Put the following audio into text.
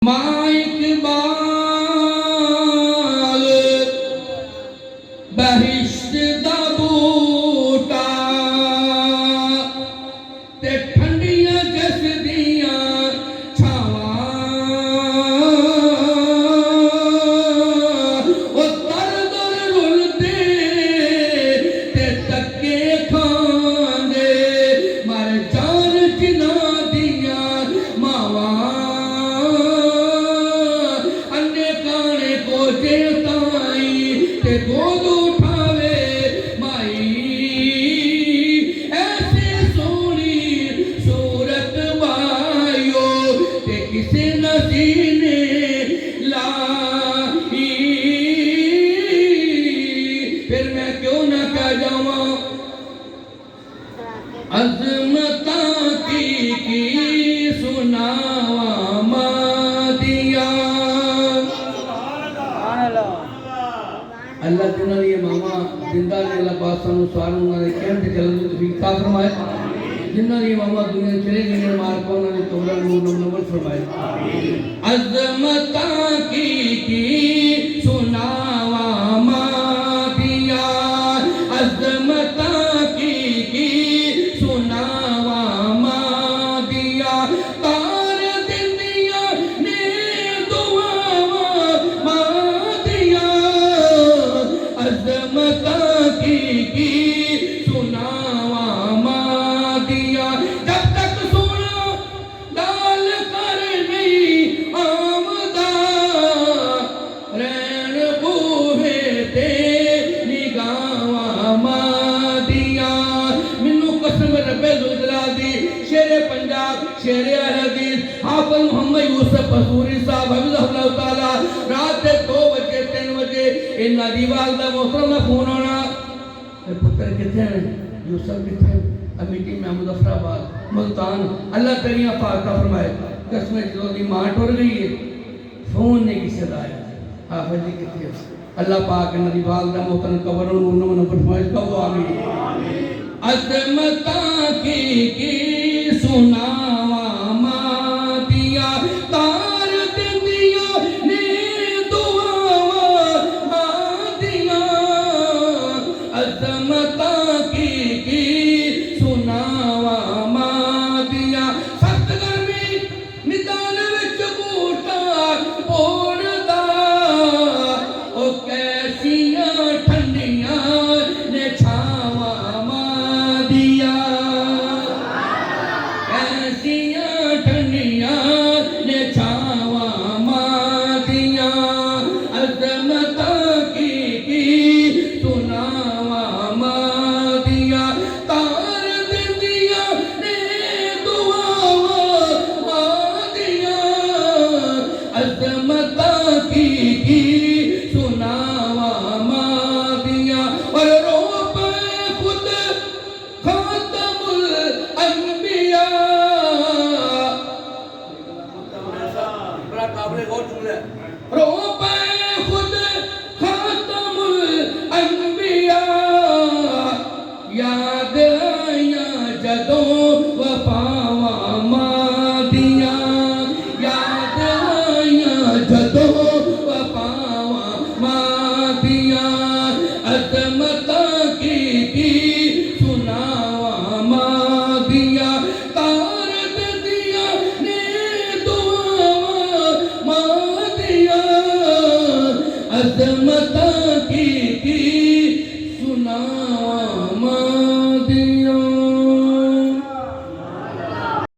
ماں اقبال بہشت دا بوٹا تے ٹھنڈیاں جس دیاں چھاواں او در در رلدے تے تکے کھاندے مر جان جنہاں دیاں ماواں گود اٹھاوے مائی ایسے سونی صورت بائیو تے کسے نسینے لائی پھر میں کیوں نہ کہہ جاواں عظمتاں کی سناواں مادیاں اللہ جنہاں یہ ماما زندہ نے اللہ پاک سانو ساروں انہوں نے کہن تے چلن دی توفیق عطا فرمائے جنہاں یہ ماما دنیا چلے گئے مار کو انہوں نے توبہ نور منور فرمائے عظمتاں کی سناواں مادیاں عظمتاں کی سناواں مادیاں تار دنیا نے دعاواں مادیاں عظمتاں کی سناواں مادیاں جب تک سونا لال کر نہیں آمدہ رین بوہے تے نگاواں مادیاں منو قسم رب ذوالجلال دی شیر پنجاب شیر حدیث حافظ محمد یوسف حضوری صاحب حفظہ اللہ تعالی رات 2 بجے 3 بجے انہاں دی والدہ محترم فون ہونا پتر کتنے ہیں یوسف کتنے ہیں امیٹی میں مظفر آباد ملتان اللہ تیریاں پاکہ فرمائے قسم جو دی ماں ٹور گئی ہے فون نے کسی دایا حافظ جی کتنے ہیں اللہ پاک انہاں دی والدہ محترم قبروں نور فرمائے کہو آمین عظمتاں کی سناواں مادیاں تار دندیاں نے دعاواں مادیاں عظمتاں کی سناواں مادیاں سخت گرمی میدان وچ بوٹا بوڑدا او کیسیاں ٹھنڈیاں نے چھاواں مادیاں کیسیاں ٹھنڈیاں نے چھاواں مادیاں عظمتاں کی سناواں مادیاں تار دندیاں نے دعاواں مادیاں عظمتاں کی سناواں مادیاں اور رو پہ خود خاتم الانبیاء بڑا قابل غور جملہ ہے رو پہ خود خاتم الانبیاء یاد آیاں جدوں وفاواں مادیاں یاد آیاں جدوں وفاواں مادیاں عظمتاں کی سناواں مادیاں تار دندیاں نے دعاواں مادیاں عظمتاں